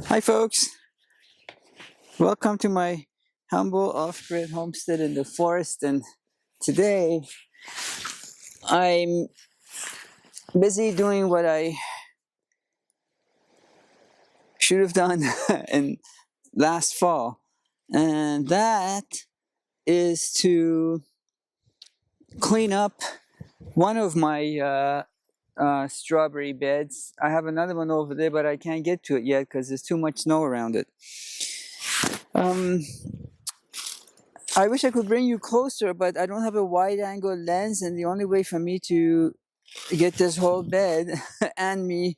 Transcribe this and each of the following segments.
Hi folks, welcome to my humble off-grid homestead in the forest, and today I'm busy doing what I should have done in last fall, and that is to clean up one of my strawberry beds. I have another one over there, but I can't get to it yet because there's too much snow around it. I wish I could bring you closer, but I don't have a wide angle lens, and the only way for me to get this whole bed and me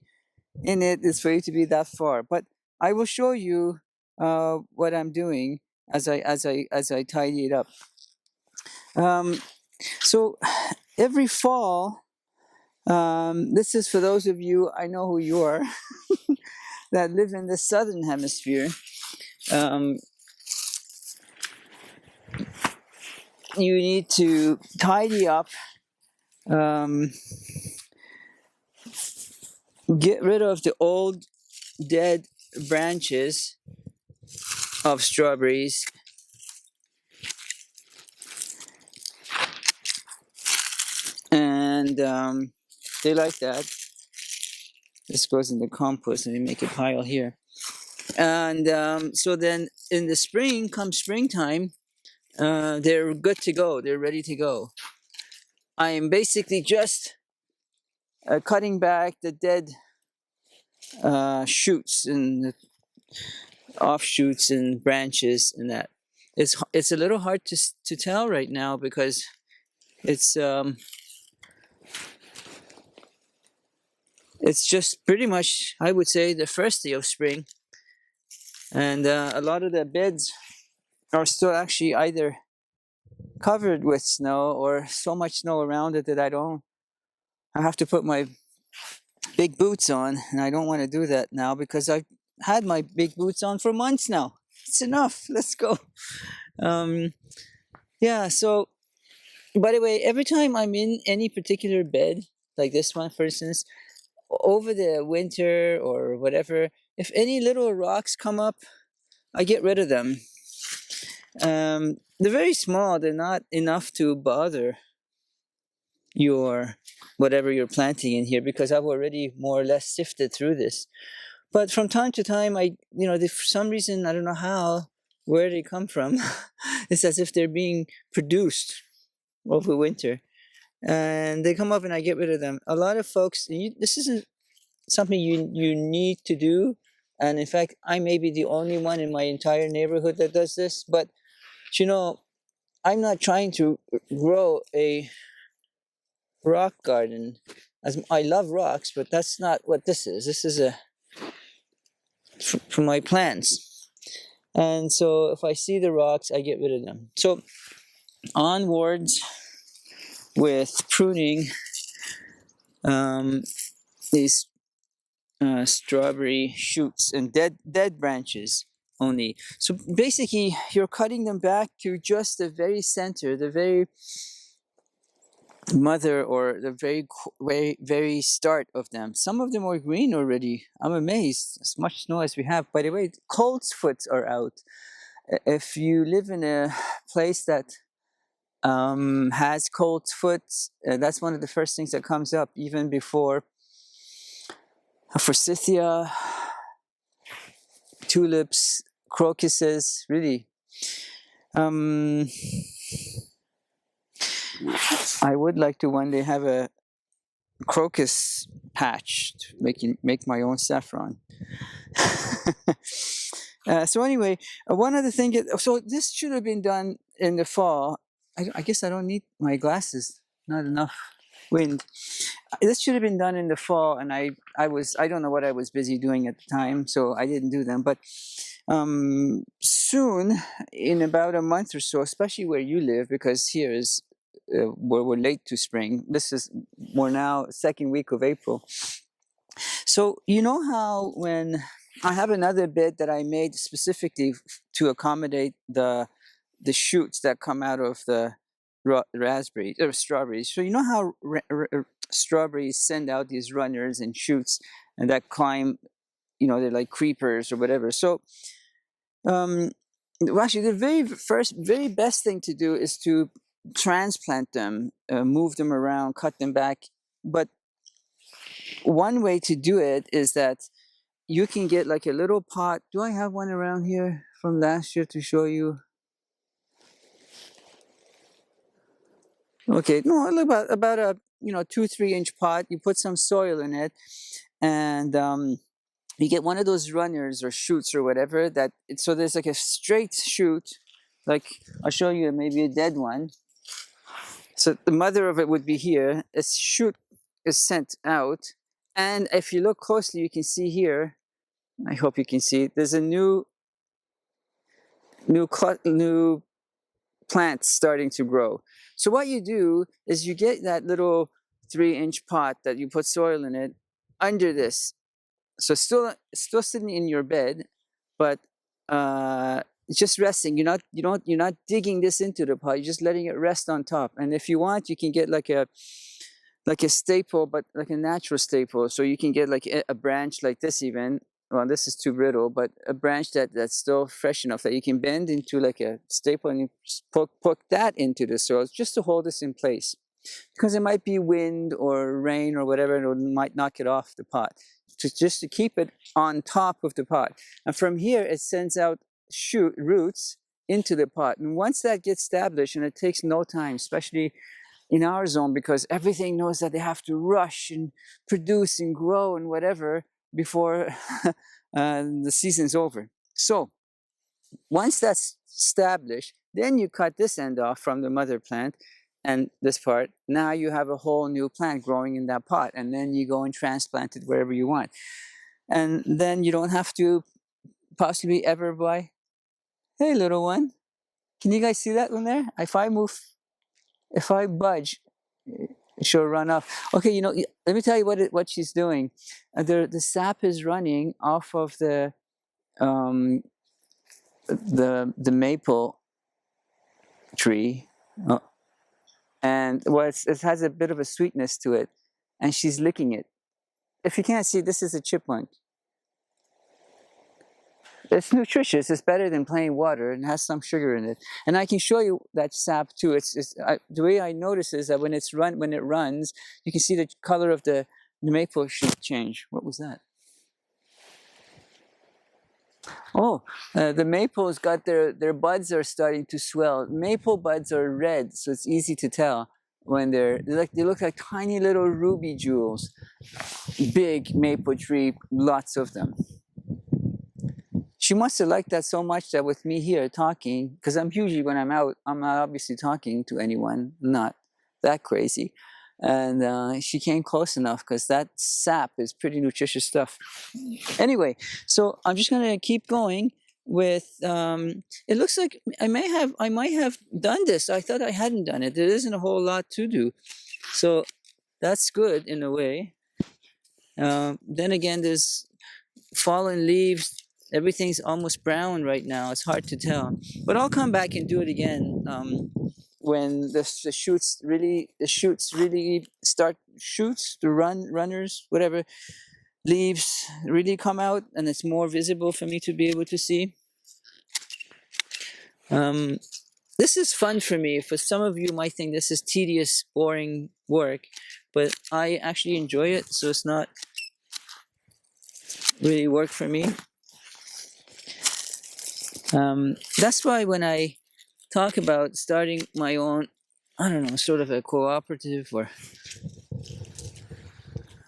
in it is for you to be that far. But I will show you what I'm doing as I tidy it up. So every fall, this is for those of you, I know who you are, that live in the southern hemisphere. You need to tidy up, get rid of the old dead branches of strawberries, and they like that. This goes in the compost, and we make a pile here. And so then in the spring, come springtime, they're good to go. They're ready to go. I am basically just cutting back the dead shoots and the offshoots and branches and that. It's a little hard to tell right now because it's just pretty much, I would say, the first day of spring, and a lot of the beds are still actually either covered with snow or so much snow around it that I have to put my big boots on, and I don't want to do that now because I've had my big boots on for months now. It's enough. Let's go. Yeah, so by the way, every time I'm in any particular bed, like this one for instance, over the winter or whatever, if any little rocks come up, I get rid of them. They're very small. They're not enough to bother your whatever you're planting in here because I've already more or less sifted through this. But from time to time, for some reason, I don't know how, where they come from. It's as if they're being produced over winter. And they come up and I get rid of them. A lot of folks, this isn't something you need to do. And in fact, I may be the only one in my entire neighborhood that does this. But, I'm not trying to grow a rock garden. I love rocks, but that's not what this is. This is for my plants. And so if I see the rocks, I get rid of them. So onwards with pruning these strawberry shoots and dead branches only. So basically, you're cutting them back to just the very center, the very mother, or the very start of them. Some of them are green already. I'm amazed, as much snow as we have. By the way, coltsfoots are out. If you live in a place that has coltsfoots, that's one of the first things that comes up, even before forsythia, tulips, crocuses, really. I would like to one day have a crocus patch to make my own saffron. So anyway, one other thing. So this should have been done in the fall. I guess I don't need my glasses. Not enough wind. This should have been done in the fall, and I don't know what I was busy doing at the time, so I didn't do them. But soon, in about a month or so, especially where you live, because here is we're late to spring. This is more now second week of April. So you know how when I have another bed that I made specifically to accommodate the shoots that come out of the raspberries or strawberries. So you know how strawberries send out these runners and shoots and that climb they're like creepers or whatever. So actually, the very best thing to do is to transplant them, move them around, cut them back. But one way to do it is that you can get like a little pot. Do I have one around here from last year to show you? Okay, no, about a 2-3 inch pot. You put some soil in it, and you get one of those runners or shoots or whatever. So there's like a straight shoot, like I'll show you maybe a dead one. So the mother of it would be here. A shoot is sent out, and if you look closely, you can see here. I hope you can see. There's a new plant starting to grow. So what you do is you get that little 3-inch pot that you put soil in it under this. So still sitting in your bed, but just resting. You're not digging this into the pot. You're just letting it rest on top. And if you want, you can get like a staple, but like a natural staple. So you can get like a branch like this even. Well, this is too brittle, but a branch that's still fresh enough that you can bend into like a staple, and you poke that into the soil just to hold this in place. Because it might be wind or rain or whatever, and it might knock it off the pot. Just to keep it on top of the pot. And from here, it sends out roots into the pot. And once that gets established, and it takes no time, especially in our zone, because everything knows that they have to rush and produce and grow and whatever before the season's over. So once that's established, then you cut this end off from the mother plant and this part. Now you have a whole new plant growing in that pot, and then you go and transplant it wherever you want. And then you don't have to possibly ever buy. Hey, little one, can you guys see that one there? If I budge, she'll run off. Okay, let me tell you what she's doing. The sap is running off of the maple tree, and it has a bit of a sweetness to it, and she's licking it. If you can't see, this is a chipmunk. It's nutritious. It's better than plain water, and has some sugar in it. And I can show you that sap too. The way I notice is that when it runs, you can see the color of the maple should change. What was that? Oh, the maple's got their buds are starting to swell. Maple buds are red, so it's easy to tell when they look like tiny little ruby jewels. Big maple tree, lots of them. She must have liked that so much that with me here talking, because I'm usually when I'm out, I'm not obviously talking to anyone, not that crazy. And she came close enough because that sap is pretty nutritious stuff. Anyway, so I'm just going to keep going with, it looks like I might have done this. I thought I hadn't done it. There isn't a whole lot to do. So that's good in a way. Then again, there's fallen leaves. Everything's almost brown right now. It's hard to tell, but I'll come back and do it again when the shoots really start. The runners, whatever, leaves really come out, and it's more visible for me to be able to see. This is fun for me. For some of you might think this is tedious, boring work, but I actually enjoy it, so it's not really work for me. That's why when I talk about starting my own, I don't know, sort of a cooperative or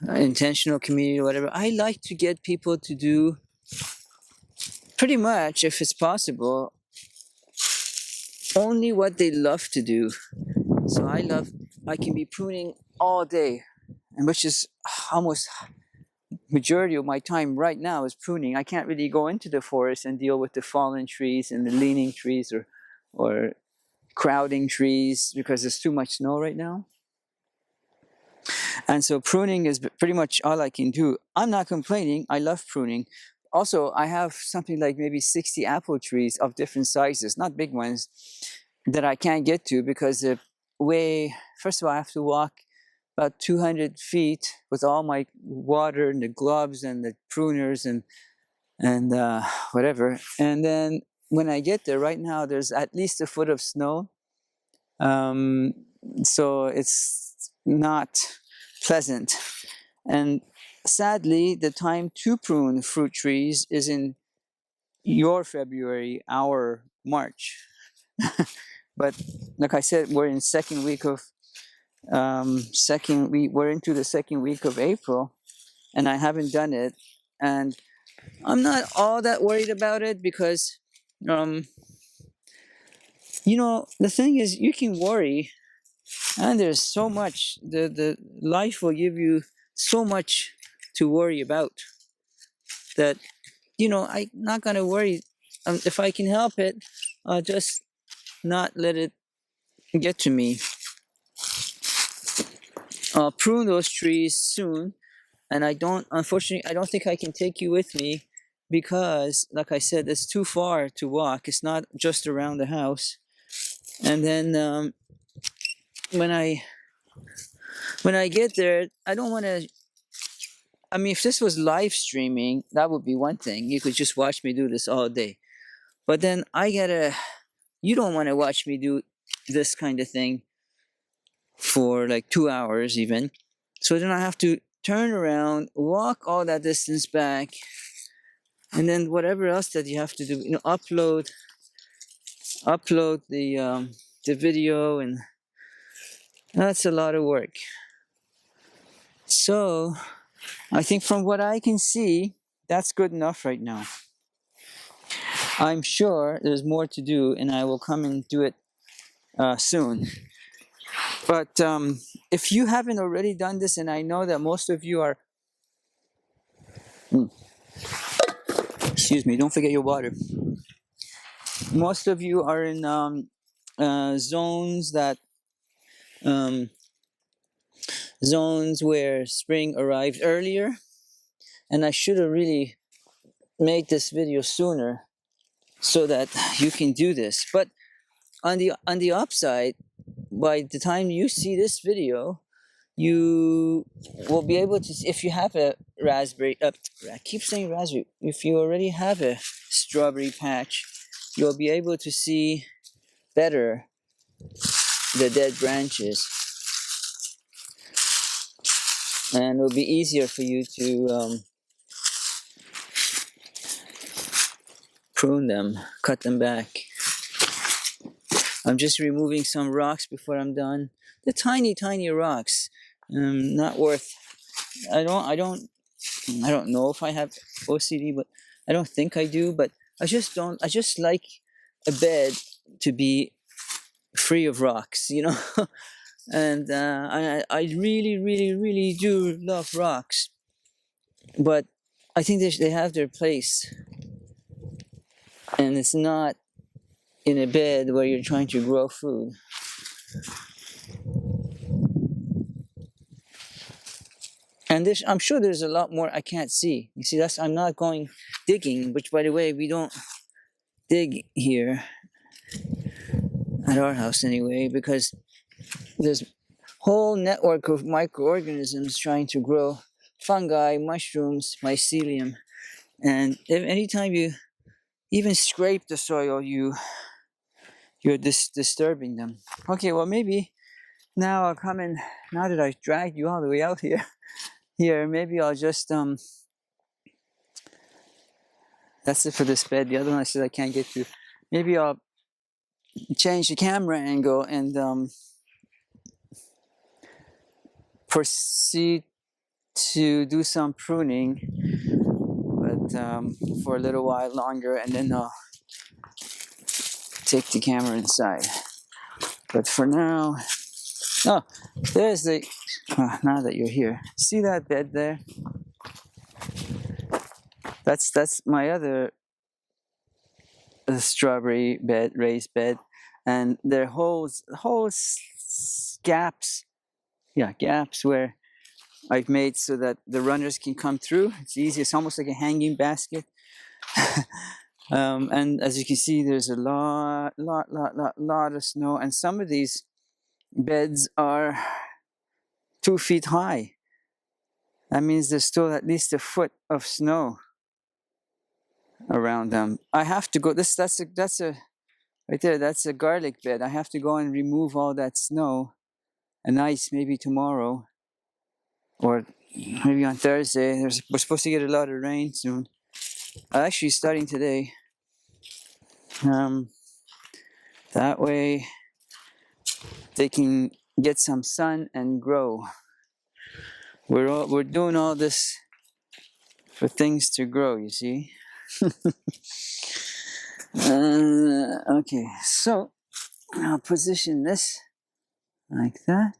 intentional community or whatever, I like to get people to do pretty much, if it's possible, only what they love to do. So I can be pruning all day, and which is almost majority of my time right now is pruning. I can't really go into the forest and deal with the fallen trees and the leaning trees or crowding trees because there's too much snow right now. And so pruning is pretty much all I can do. I'm not complaining. I love pruning. Also, I have something like maybe 60 apple trees of different sizes, not big ones, that I can't get to because first of all, I have to walk about 200 feet with all my water and the gloves and the pruners and whatever. And then when I get there, right now there's at least a foot of snow, so it's not pleasant. And sadly, the time to prune fruit trees is in your February, our March. But like I said, we're in second week of we're into the second week of April, and I haven't done it. And I'm not all that worried about it because, the thing is, you can worry, and there's so much. The life will give you so much to worry about that, I'm not gonna worry. If I can help it, I'll just not let it get to me. I'll prune those trees soon, and unfortunately, I don't think I can take you with me because, like I said, it's too far to walk. It's not just around the house. And then when I get there, I don't want to. I mean, if this was live streaming, that would be one thing. You could just watch me do this all day. But then you don't want to watch me do this kind of thing for like 2 hours even. So then I have to turn around, walk all that distance back, and then whatever else that you have to do, upload the video, and that's a lot of work. So I think from what I can see, that's good enough right now. I'm sure there's more to do, and I will come and do it soon. But if you haven't already done this, and I know that most of you are, excuse me, don't forget your water. Most of you are in zones where spring arrived earlier, and I should have really made this video sooner so that you can do this. But on the upside, by the time you see this video, you will be able to see, if you have a raspberry, I keep saying raspberry, if you already have a strawberry patch, you'll be able to see better the dead branches, and it'll be easier for you to prune them, cut them back. I'm just removing some rocks before I'm done. The tiny rocks, not worth. I don't know if I have OCD, but I don't think I do. But I just like a bed to be free of rocks, And I really do love rocks, but I think they have their place, and it's not in a bed where you're trying to grow food. And I'm sure there's a lot more I can't see. You see, I'm not going digging, which, by the way, we don't dig here at our house anyway, because there's a whole network of microorganisms trying to grow fungi, mushrooms, mycelium. And anytime you even scrape the soil, you're disturbing them. Okay, well, maybe now I'll come in, now that I dragged you all the way out here, maybe I'll just, that's it for this bed. The other one I said I can't get to. Maybe I'll change the camera angle and proceed to do some pruning, but for a little while longer, and then I'll take the camera inside. But for now, there's now that you're here, see that bed there? That's my other strawberry bed, raised bed, and there are whole gaps where I've made so that the runners can come through. It's easy. It's almost like a hanging basket. And as you can see, there's a lot of snow, and some of these beds are 2 feet high. That means there's still at least a foot of snow around them. I have to go. That's a right there. That's a garlic bed. I have to go and remove all that snow and ice maybe tomorrow, or maybe on Thursday. We're supposed to get a lot of rain soon. Actually, starting today. That way they can get some sun and grow. We're doing all this for things to grow, you see. Okay, so I'll position this like that.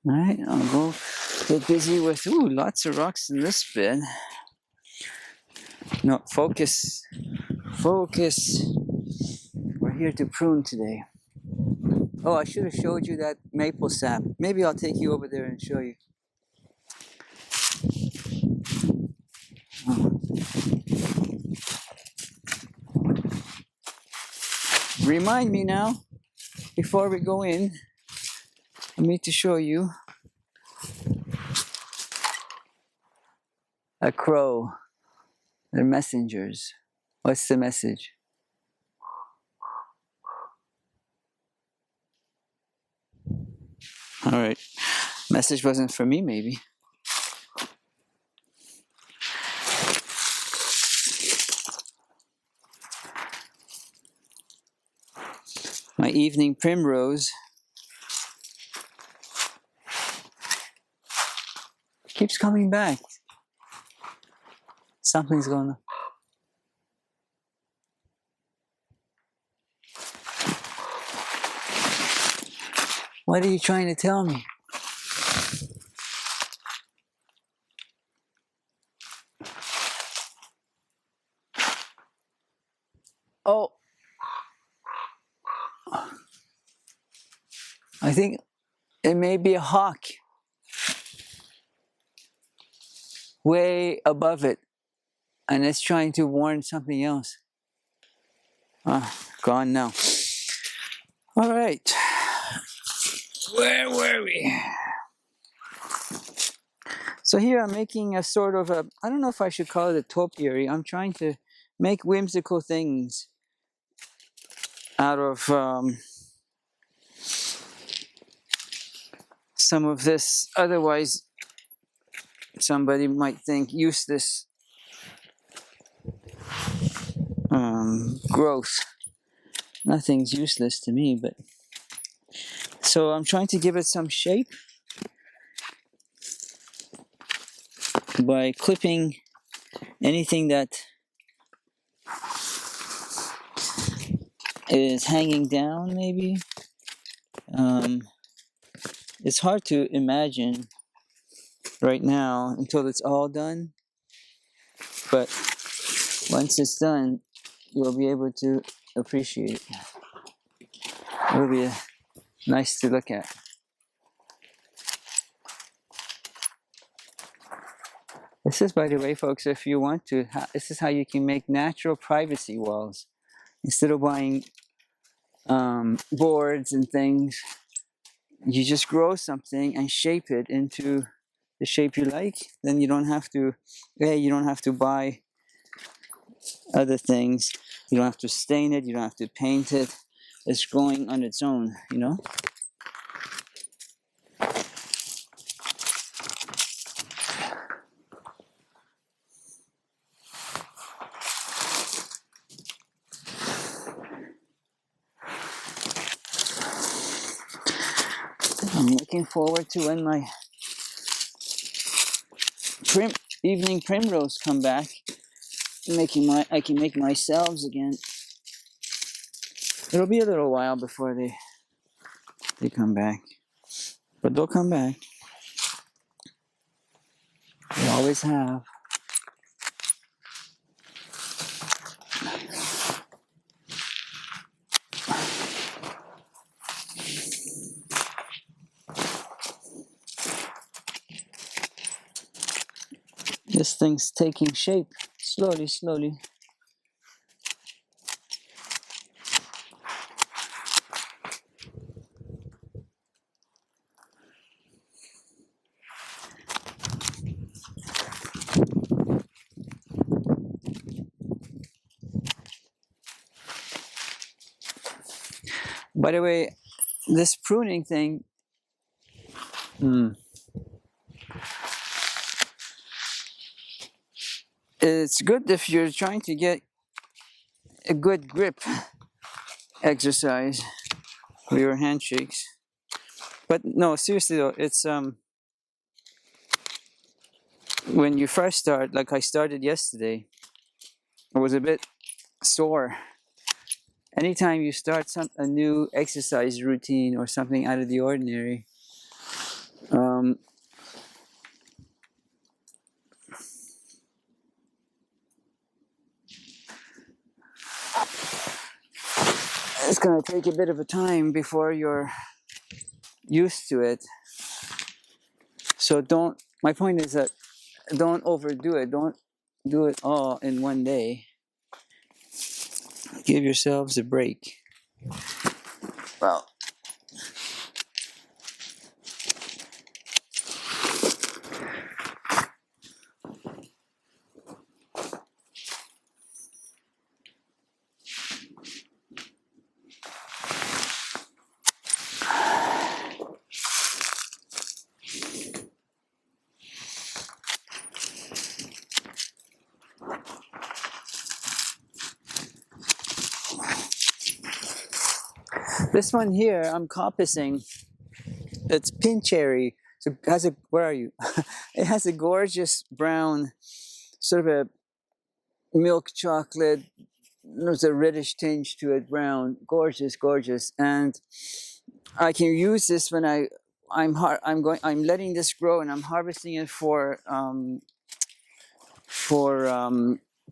All right, I'll go get busy with lots of rocks in this bed. No, focus. We're here to prune today. Oh, I should have showed you that maple sap. Maybe I'll take you over there and show you. Remind me now, before we go in, I need to show you a crow. They're messengers. What's the message? All right. Message wasn't for me, maybe. My evening primrose keeps coming back. Something's going on. What are you trying to tell me? Oh, I think it may be a hawk way above it, and it's trying to warn something else. Gone now. All right. Where were we? So here I'm making a sort of a, I don't know if I should call it a topiary. I'm trying to make whimsical things out of some of this otherwise somebody might think useless growth. Nothing's useless to me, but so I'm trying to give it some shape by clipping anything that is hanging down, maybe. It's hard to imagine right now until it's all done, but once it's done, you'll be able to appreciate it. It'll be nice to look at. This is, by the way, folks, if you want to, this is how you can make natural privacy walls. Instead of buying boards and things, you just grow something and shape it into the shape you like. Then you don't have to, you don't have to buy other things. You don't have to stain it. You don't have to paint it. It's growing on its own, you know? I'm looking forward to when my evening primrose come back. I can make my salves again. It'll be a little while before they come back, but they'll come back. They always have. This thing's taking shape slowly, slowly. By the way, this pruning thing, it's good if you're trying to get a good grip exercise for your handshakes. But no, seriously though, it's when you first start, like I started yesterday, I was a bit sore. Anytime you start a new exercise routine or something out of the ordinary, it's going to take a bit of a time before you're used to it. So my point is that don't overdo it. Don't do it all in one day. Give yourselves a break. Well, this one here, I'm coppicing. It's pin cherry. So it has a, where are you? It has a gorgeous brown, sort of a milk chocolate. There's a reddish tinge to it, brown. Gorgeous, gorgeous. And I can use this when I'm letting this grow, and I'm harvesting it for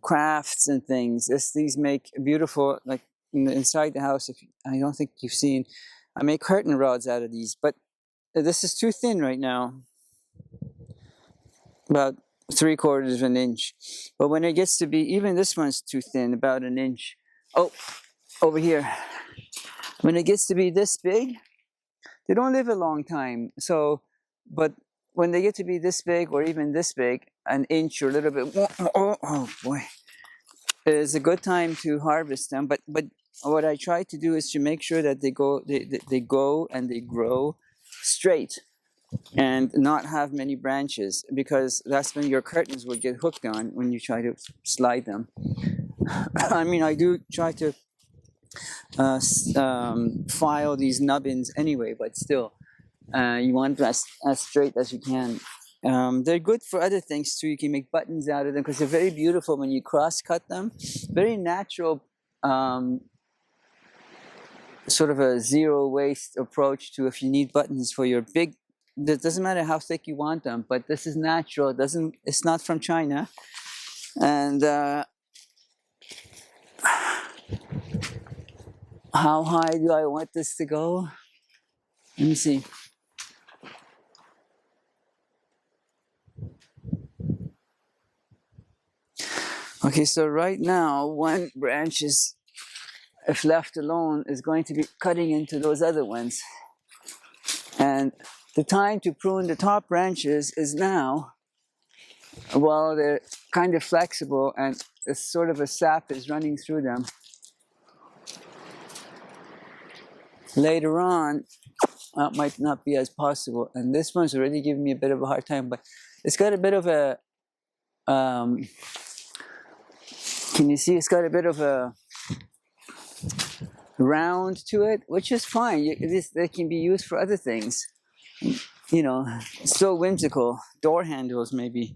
crafts and things. These make beautiful, like inside the house. I don't think you've seen, I make curtain rods out of these, but this is too thin right now, about 3/4 of an inch. But when it gets to be, even this one's too thin, about an inch. Oh, over here. When it gets to be this big, they don't live a long time. So, but when they get to be this big or even this big, an inch or a little bit, oh boy, is a good time to harvest them. But what I try to do is to make sure that they go and they grow straight and not have many branches, because that's when your curtains will get hooked on when you try to slide them. I mean, I do try to file these nubbins anyway, but still, you want them as straight as you can. They're good for other things too. You can make buttons out of them because they're very beautiful when you cross-cut them. Very natural, sort of a zero waste approach to if you need buttons for your big. It doesn't matter how thick you want them, but this is natural. It's not from China, and how high do I want this to go? Let me see. Okay, so right now, one branch is, if left alone, is going to be cutting into those other ones. And the time to prune the top branches is now, while they're kind of flexible and a sort of a sap is running through them. Later on, that might not be as possible. And this one's already giving me a bit of a hard time, but it's got a bit of a, can you see? It's got a bit of a round to it, which is fine. They can be used for other things. You know, it's so whimsical. Door handles, maybe.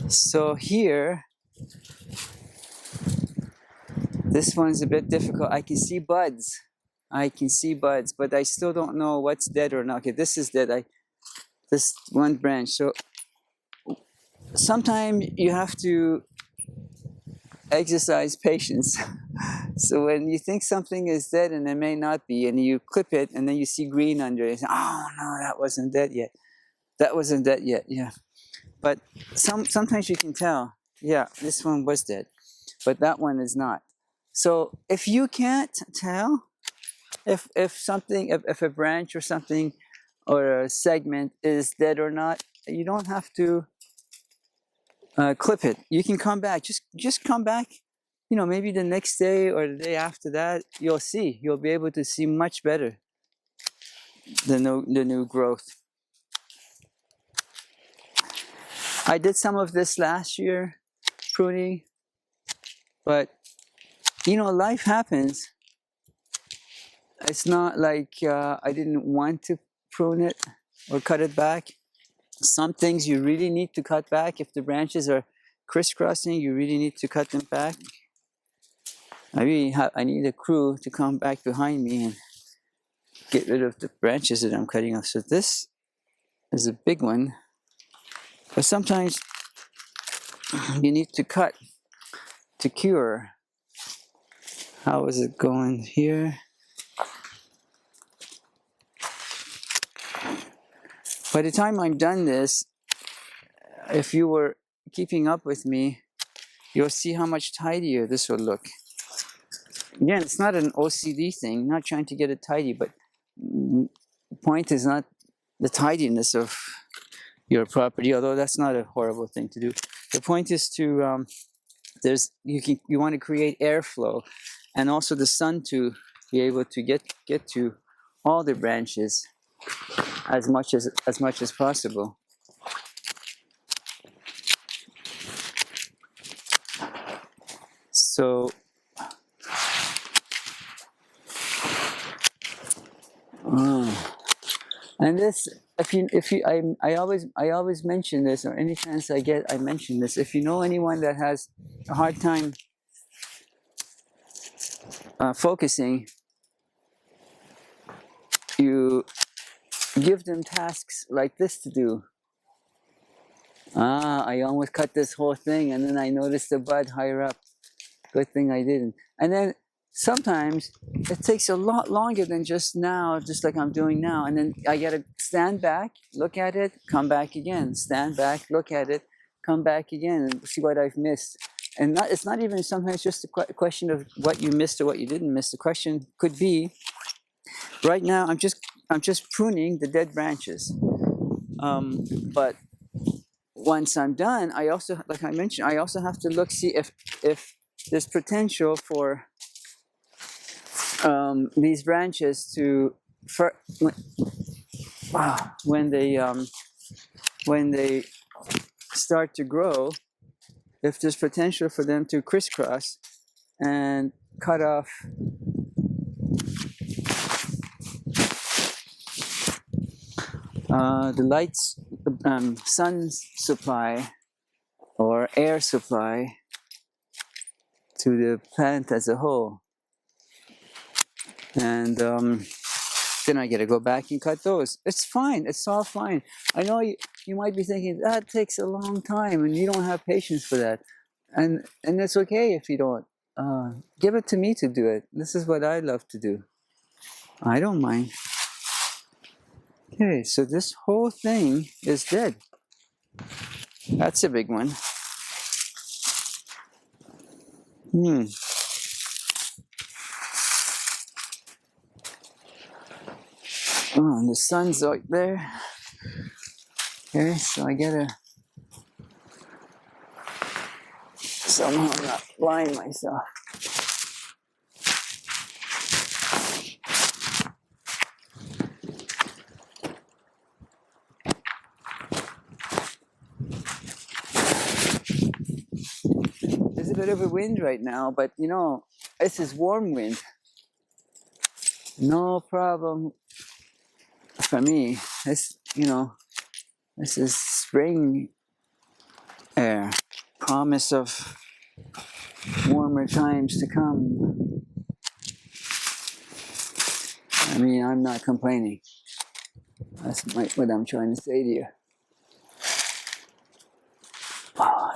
So here, this one's a bit difficult. I can see buds. But I still don't know what's dead or not. Okay, this is dead. This one branch. So sometimes you have to exercise patience. So when you think something is dead and it may not be, and you clip it and then you see green under it, you say, oh no, that wasn't dead yet. Yeah. But sometimes you can tell, yeah, this one was dead, but that one is not. So if you can't tell if a branch or something or a segment is dead or not, you don't have to clip it. You can come back. Just come back you know, maybe the next day or the day after that, you'll be able to see much better the new growth. I did some of this last year, pruning, but you know, life happens. It's not like I didn't want to prune it or cut it back. Some things you really need to cut back. If the branches are crisscrossing, you really need to cut them back. I need a crew to come back behind me and get rid of the branches that I'm cutting off. So this is a big one, but sometimes you need to cut to cure. How is it going here? By the time I'm done this, if you were keeping up with me, you'll see how much tidier this will look. Again, it's not an OCD thing, not trying to get it tidy, but the point is not the tidiness of your property, although that's not a horrible thing to do. The point is to you want to create airflow, and also the sun to be able to get to all the branches as much as possible. So and this, I always mention this, or any chance I get, I mention this. If you know anyone that has a hard time focusing, you give them tasks like this to do. I almost cut this whole thing, and then I noticed the bud higher up. Good thing I didn't. And then sometimes it takes a lot longer than just like I'm doing now. And then I gotta stand back, look at it, come back again. Stand back, look at it, come back again, and see what I've missed. And it's not even sometimes just a question of what you missed or what you didn't miss. The question could be, right now I'm just pruning the dead branches. But once I'm done, I also, like I mentioned, I also have to see if there's potential for these branches to, when they start to grow, if there's potential for them to crisscross and cut off the lights, sun supply or air supply to the plant as a whole. And then I gotta go back and cut those. It's fine, it's all fine. I know you might be thinking, that takes a long time and you don't have patience for that. And it's okay if you don't. Give it to me to do it. This is what I love to do. I don't mind. Okay, so this whole thing is dead. That's a big one. Oh, and the sun's out there. Okay, so I gotta somehow not blind myself. There's a bit of a wind right now, but you know, this is warm wind. No problem for me. This is spring air. Promise of warmer times to come. I mean, I'm not complaining. That's what I'm trying to say to you.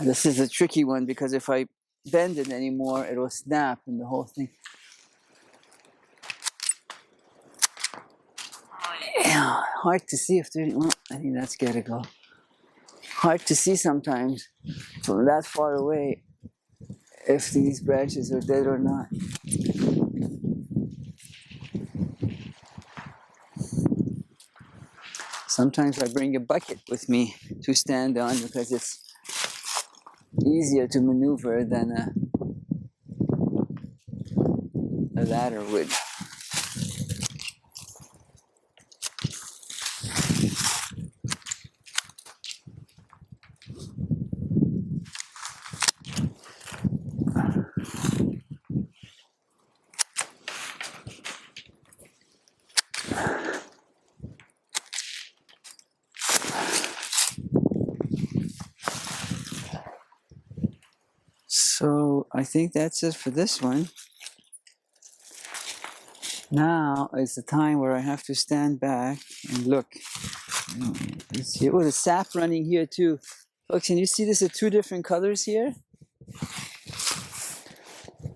This is a tricky one because if I bend it anymore, it'll snap and the whole thing. Yeah, hard to see if there's. Well, I think that's gotta go. Hard to see sometimes from that far away if these branches are dead or not. Sometimes I bring a bucket with me to stand on because it's easier to maneuver than ladder wood. So I think that's it for this one. Now is the time where I have to stand back and look. Let's see. Oh, the sap running here too. Folks, can you see this are two different colors here?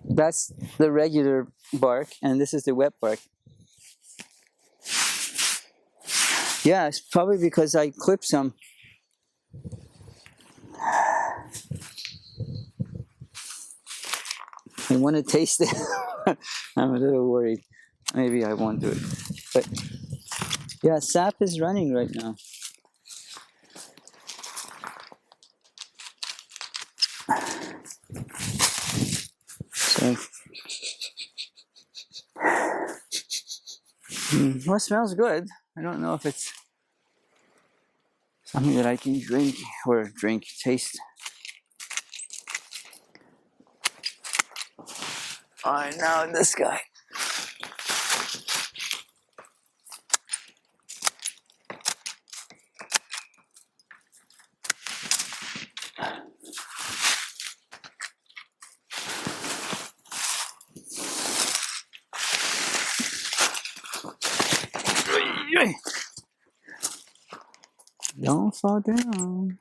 That's the regular bark, and this is the wet bark. Yeah, it's probably because I clipped some. I want to taste it. I'm a little worried. Maybe I won't do it. But yeah, sap is running right now. So, well, it smells good. I don't know if it's something that I can taste. All right, now this guy. Don't fall down.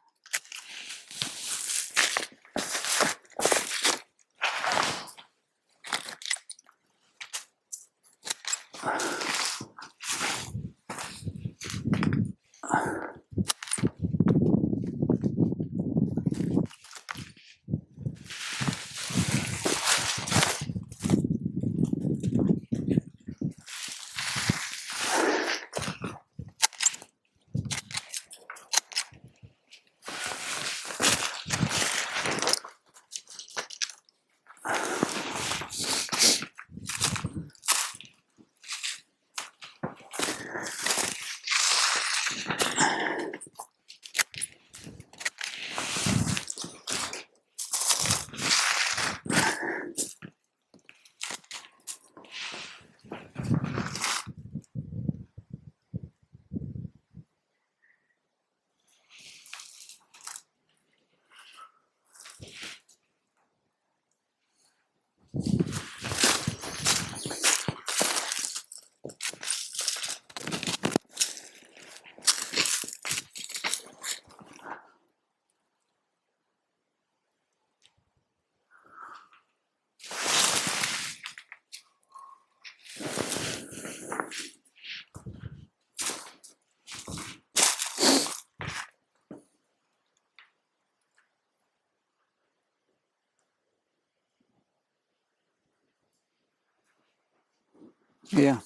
Yeah.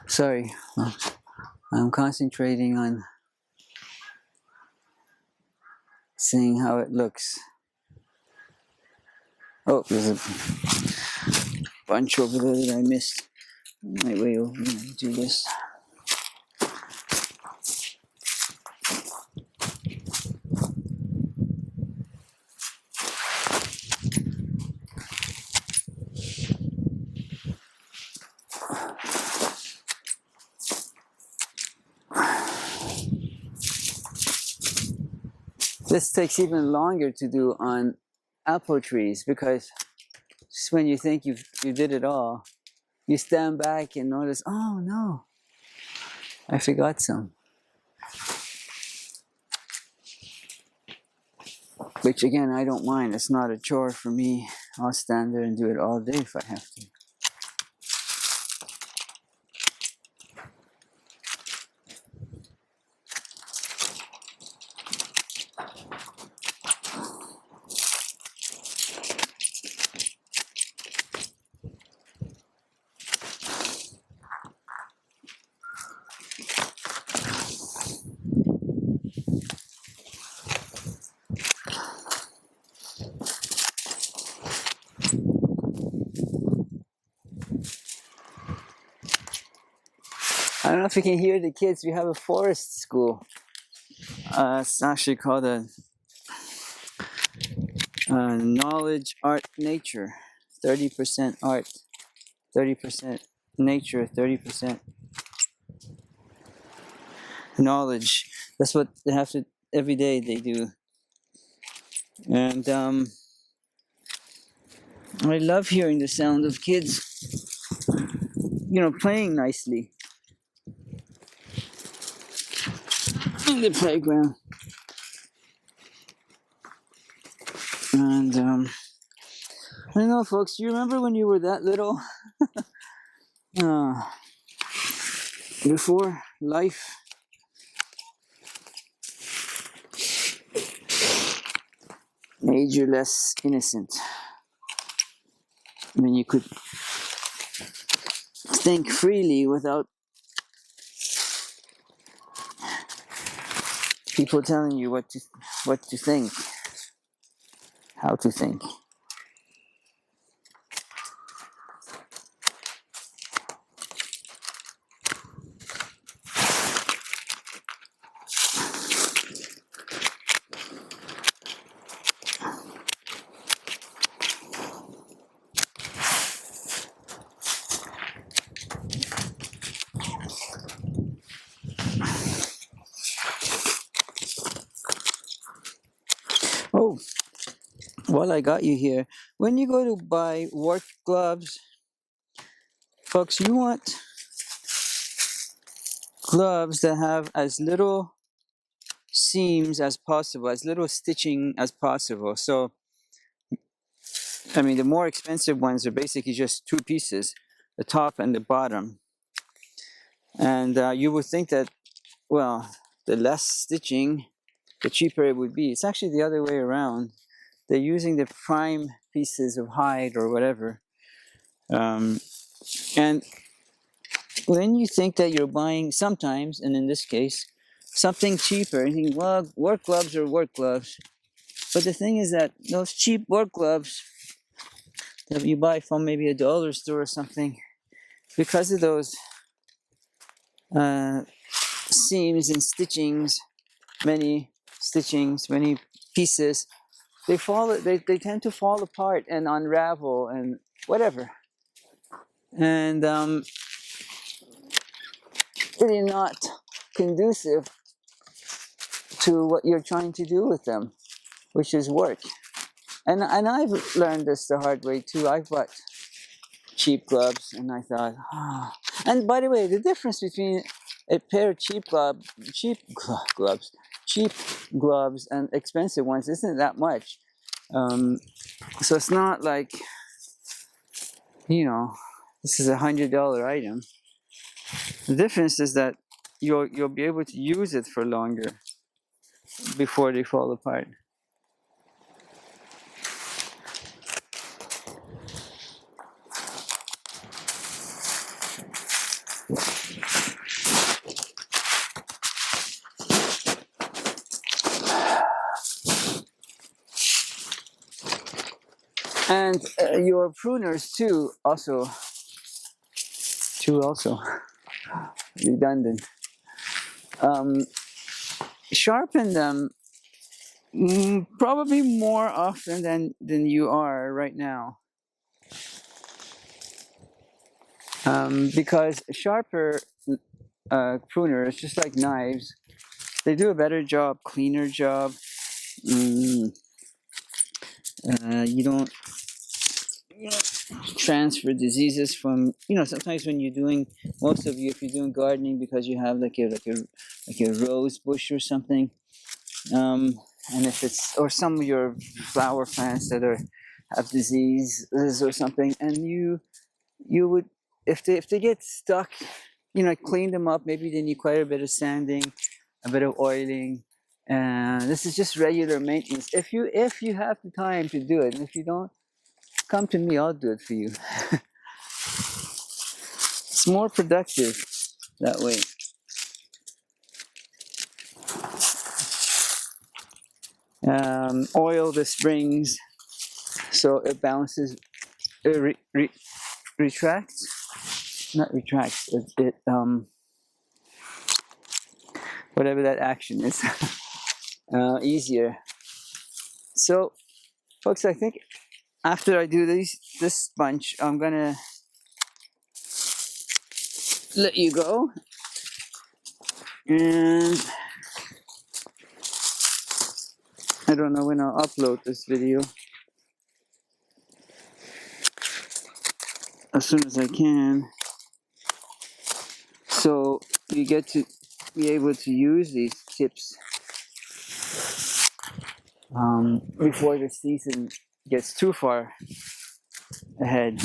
Sorry. I'm concentrating on seeing how it looks. Oh, there's a bunch over there that I missed. My way over and do this. This takes even longer to do on apple trees because just when you think you did it all, you stand back and notice, oh no, I forgot some. Which again, I don't mind. It's not a chore for me. I'll stand there and do it all day if I have to. I don't know if you can hear the kids. We have a forest school. It's actually called a knowledge, art, nature. 30% art, 30% nature, 30% knowledge. That's what they have to, every day they do. And I love hearing the sound of kids, playing nicely in the playground. And I don't know, folks, do you remember when you were that little? Before life made you less innocent. I mean, you could think freely without people telling you what to think, how to think. Oh, while I got you here, when you go to buy work gloves, folks, you want gloves that have as little seams as possible, as little stitching as possible. So, I mean, the more expensive ones are basically just two pieces, the top and the bottom. And you would think that, well, the less stitching, the cheaper it would be. It's actually the other way around. They're using the prime pieces of hide or whatever. And when you think that you're buying sometimes, and in this case, something cheaper, you think, well, work gloves are work gloves. But the thing is that those cheap work gloves that you buy from maybe a dollar store or something, because of those seams and stitchings, many pieces, they tend to fall apart and unravel and whatever. And really not conducive to what you're trying to do with them, which is work. And I've learned this the hard way too. I've bought cheap gloves, and I thought, ah. And by the way, the difference between a pair of cheap gloves, and expensive ones isn't that much. So it's not like, this is $100 item. The difference is that you'll be able to use it for longer before they fall apart. And your pruners too, also redundant. Sharpen them probably more often than you are right now. Because sharper pruners, just like knives, they do a better job, cleaner job. You don't transfer diseases from, sometimes when you're doing, if you're doing gardening because you have like a rose bush or something, and if it's, or some of your flower plants that have diseases or something, and you would, if they get stuck, clean them up. Maybe they need quite a bit of sanding, a bit of oiling, and this is just regular maintenance. If you have the time to do it, and if you don't, come to me, I'll do it for you. It's more productive that way. Oil the springs so it bounces, it retracts, not retracts, it whatever that action is, easier. So, folks, I think after I do this bunch, I'm gonna let you go, and I don't know when I'll upload this video. As soon as I can, so you get to be able to use these tips before the season gets too far ahead.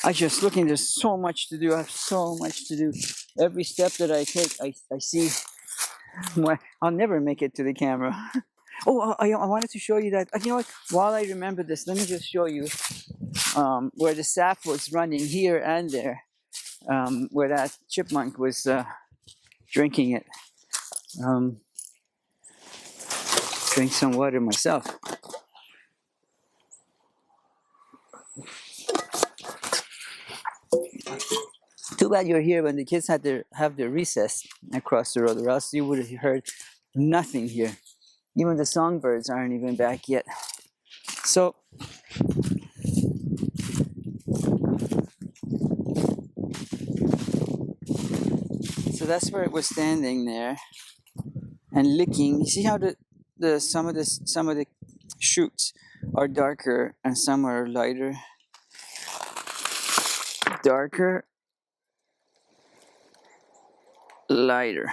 I just looking, there's so much to do. I have so much to do. Every step that I take, I see, I'll never make it to the camera. Oh, I wanted to show you that. You know what? While I remember this, let me just show you where the sap was running here and there, where that chipmunk was drinking it. Drink some water myself. Too bad you're here when the kids had have their recess across the road, or else you would have heard nothing here. Even the songbirds aren't even back yet. So that's where it was standing there and licking. You see how some of the shoots are darker and some are lighter. Darker, lighter.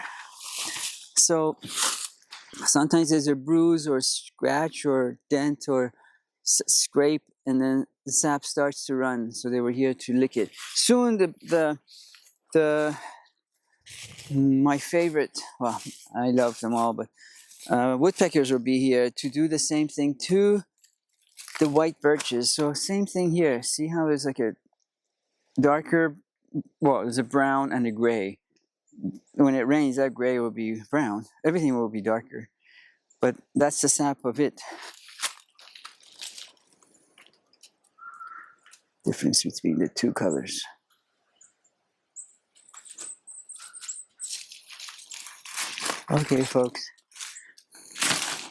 So sometimes there's a bruise or scratch or dent or scrape, and then the sap starts to run. So they were here to lick it. Soon my favorite, well, I love them all, but woodpeckers will be here to do the same thing to the white birches. So same thing here. See how there's like a darker, well, there's a brown and a gray. When it rains, that gray will be brown. Everything will be darker. But that's the sap of it. Difference between the two colors. Okay, folks.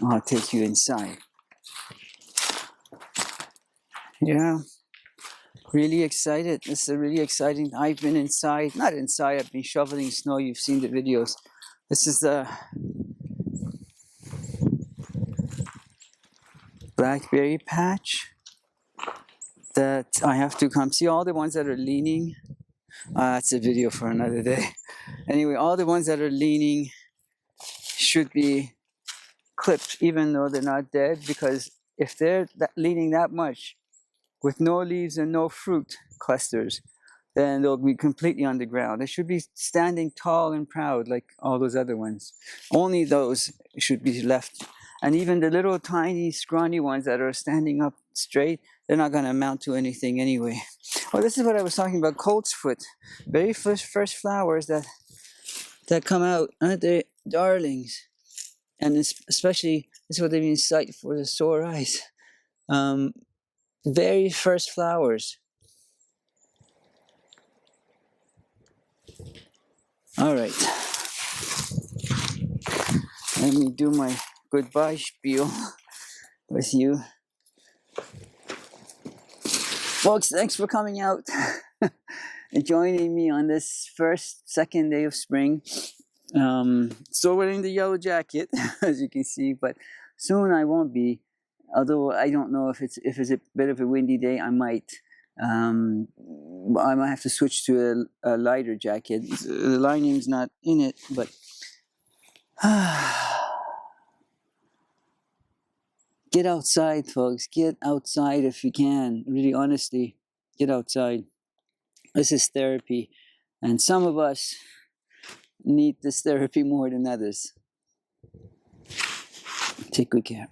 I'll take you inside. Yeah. Really excited. This is a really exciting. I've been inside. Not inside. I've been shoveling snow. You've seen the videos. This is the blackberry patch that I have to come see. All the ones that are leaning. That's a video for another day. Anyway, all the ones that are leaning should be clipped, even though they're not dead, because if they're leaning that much with no leaves and no fruit clusters, then they'll be completely on the ground. They should be standing tall and proud like all those other ones. Only those should be left. And even the little tiny scrawny ones that are standing up straight, they're not going to amount to anything anyway. Well, this is what I was talking about, colt's foot. Very first flowers that come out, aren't they darlings? And especially, this is what they mean, sight for the sore eyes. Very first flowers. All right. Let me do my goodbye spiel with you. Folks, thanks for coming out and joining me on this second day of spring. Still wearing the yellow jacket, as you can see, but soon I won't be. Although I don't know if it's a bit of a windy day, I might have to switch to a lighter jacket. The lining's not in it, but get outside, folks. Get outside if you can. Really, honestly, get outside. This is therapy, and some of us need this therapy more than others. Take good care.